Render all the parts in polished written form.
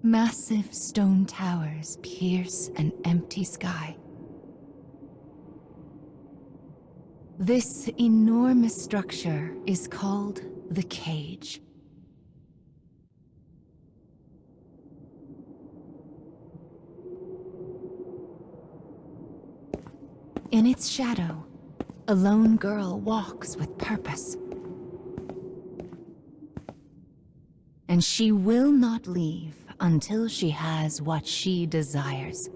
Massive stone towers pierce an empty sky. This enormous structure is called the cage. In its shadow, a lone girl walks with purpose. And she will not leave until she has what she desires.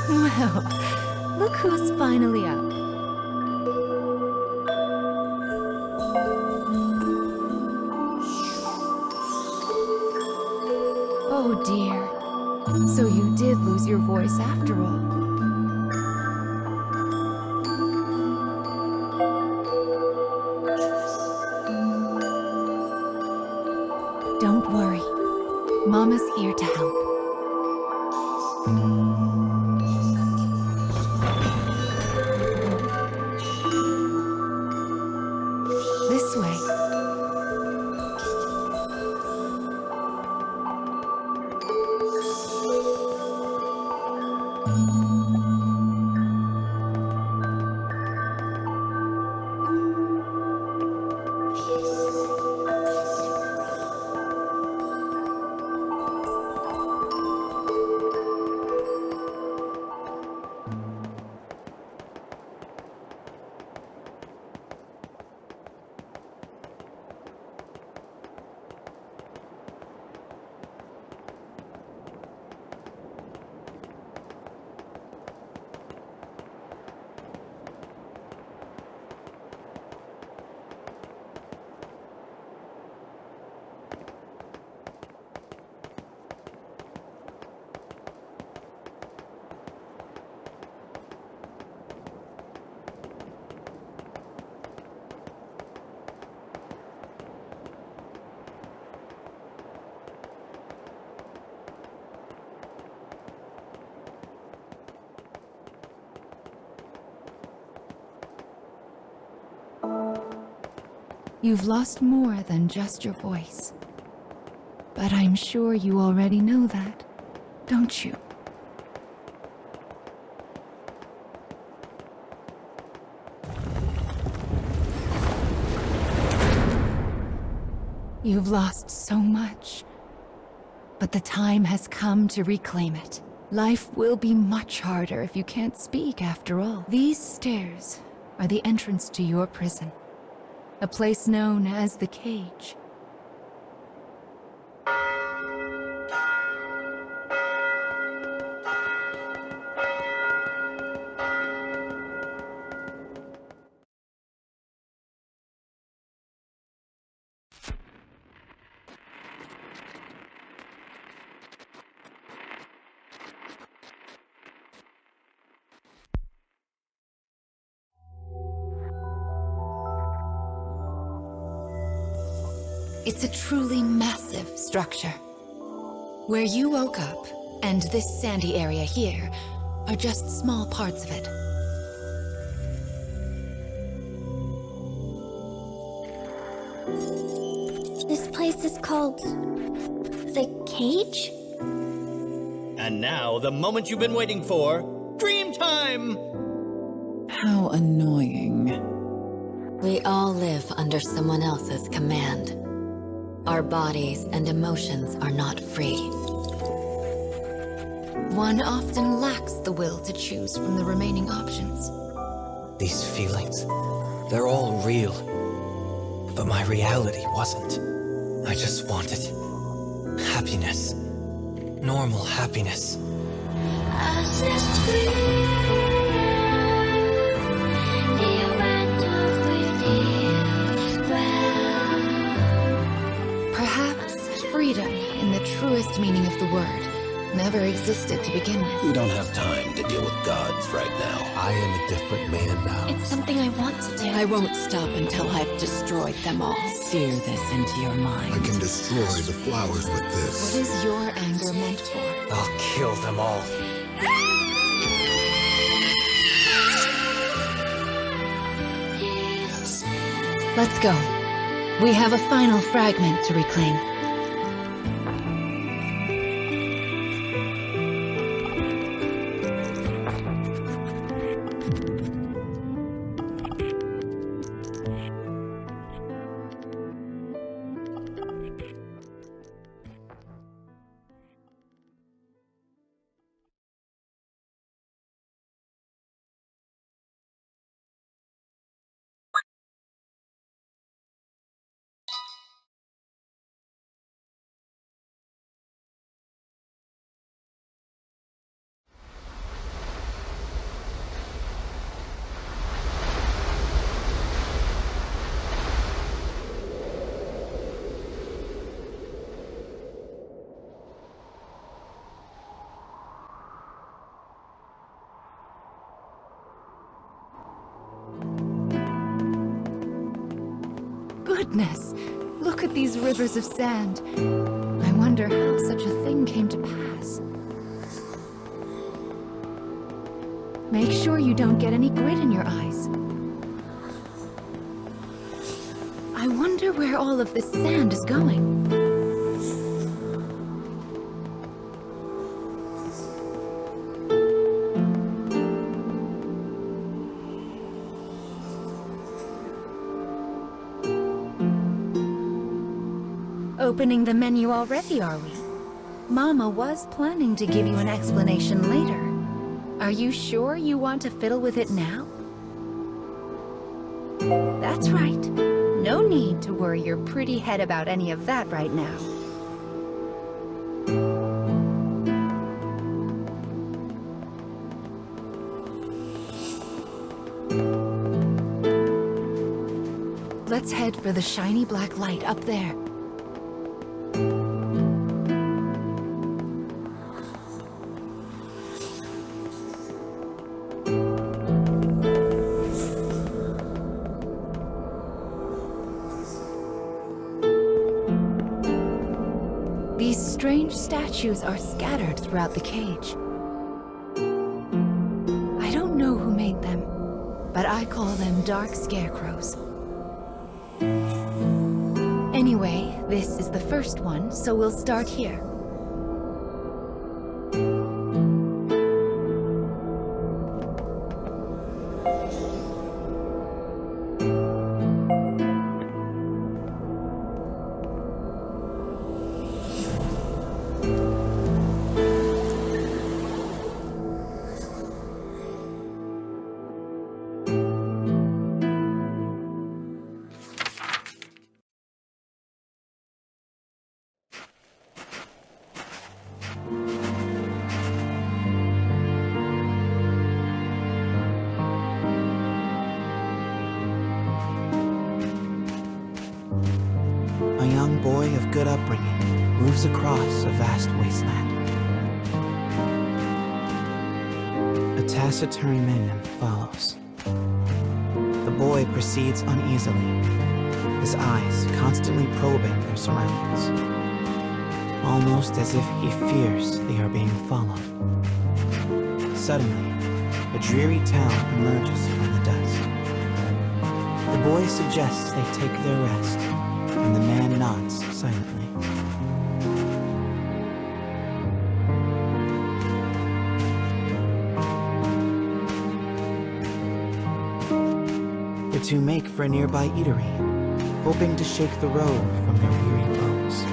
Well, look who's finally up. Oh dear. So you did lose your voice after all. Don't worry. Mama's here to help. You've lost more than just your voice. But I'm sure you already know that, don't you? You've lost so much, but the time has come to reclaim it. Life will be much harder if you can't speak after all. These stairs are the entrance to your prison, a place known as the Cage. It's a truly massive structure. Where you woke up, and this sandy area here, are just small parts of it. This place is called... the Cage? And now, the moment you've been waiting for, dream time! How annoying. We all live under someone else's command. Our bodies and emotions are not free. One often lacks the will to choose from the remaining options. These feelings, they're all real. But my reality wasn't. I just wanted happiness. Normal happiness. Perhaps freedom, in the truest meaning of the word, never existed to begin with. We don't have time to deal with gods right now. I am a different man now. It's something I want to do. I won't stop until I've destroyed them all. Sear this into your mind. I can destroy the flowers with this. What is your anger meant for? I'll kill them all. Let's go. We have a final fragment to reclaim. Goodness! Look at these rivers of sand. I wonder how such a thing came to pass. Make sure you don't get any grit in your eyes. I wonder where all of this sand is going. Opening the menu already, are we? Mama was planning to give you an explanation later. Are you sure you want to fiddle with it now? That's right. No need to worry your pretty head about any of that right now. Let's head for the shiny black light up there. These strange statues are scattered throughout the cage. I don't know who made them, but I call them dark scarecrows. Anyway, this is the first one, so we'll start here. A young boy of good upbringing moves across a vast wasteland. A taciturn man follows. The boy proceeds uneasily, his eyes constantly probing their surroundings, almost as if he fears they are being followed. Suddenly, a dreary town emerges from the dust. The boy suggests they take their rest, and the man nods silently. The two make for a nearby eatery, hoping to shake the road from their weary foes.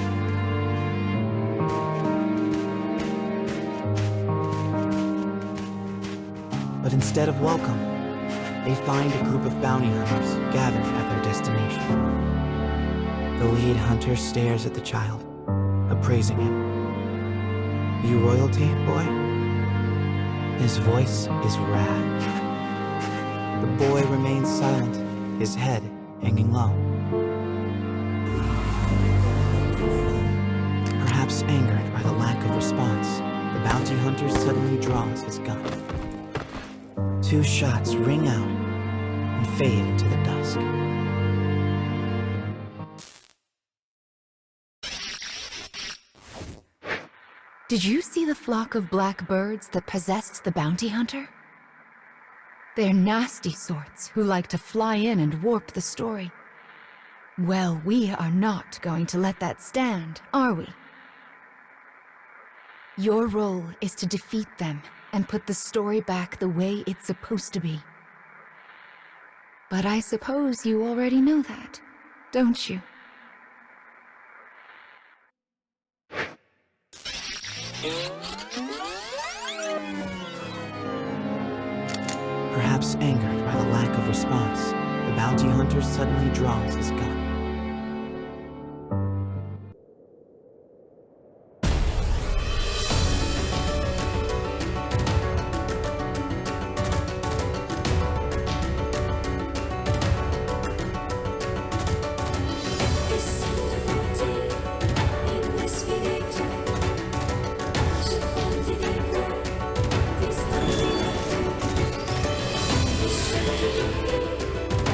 But instead of welcome, they find a group of bounty hunters gathered at their destination. The lead hunter stares at the child, appraising him. "You royalty, boy?" His voice is wrath. The boy remains silent, his head hanging low. Perhaps angered by the lack of response, the bounty hunter suddenly draws his gun. Two shots ring out and fade into the dusk. Did you see the flock of black birds that possessed the bounty hunter? They're nasty sorts who like to fly in and warp the story. Well, we are not going to let that stand, are we? Your role is to defeat them and put the story back the way it's supposed to be. But I suppose you already know that, don't you? Perhaps angered by the lack of response, the bounty hunter suddenly draws his gun.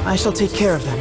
I shall take care of them.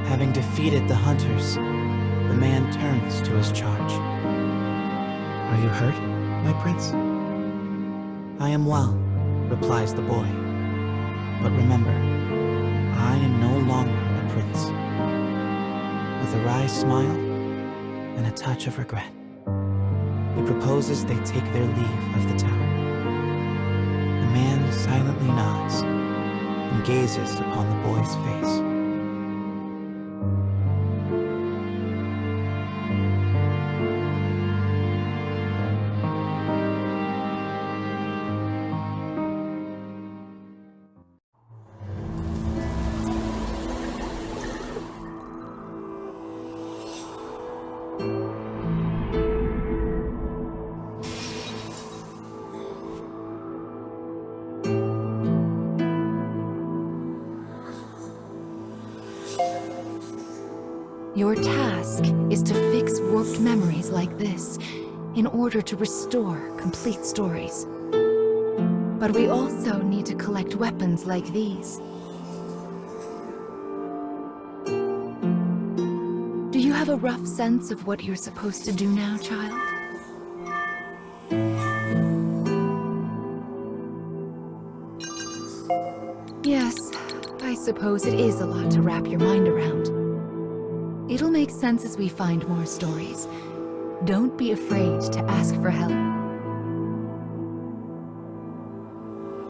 Having defeated the hunters, the man turns to his charge. "Are you hurt, my prince?" "I am well," replies the boy. "But remember, I am no longer a prince. with a wry smile and a touch of regret. He proposes they take their leave of the town. The man silently nods and gazes upon the boy's face. Your task is to fix warped memories like this in order to restore complete stories. But we also need to collect weapons like these. Do you have a rough sense of what you're supposed to do now, child? Yes, I suppose it is a lot to wrap your mind around. It'll make sense as we find more stories. Don't be afraid to ask for help.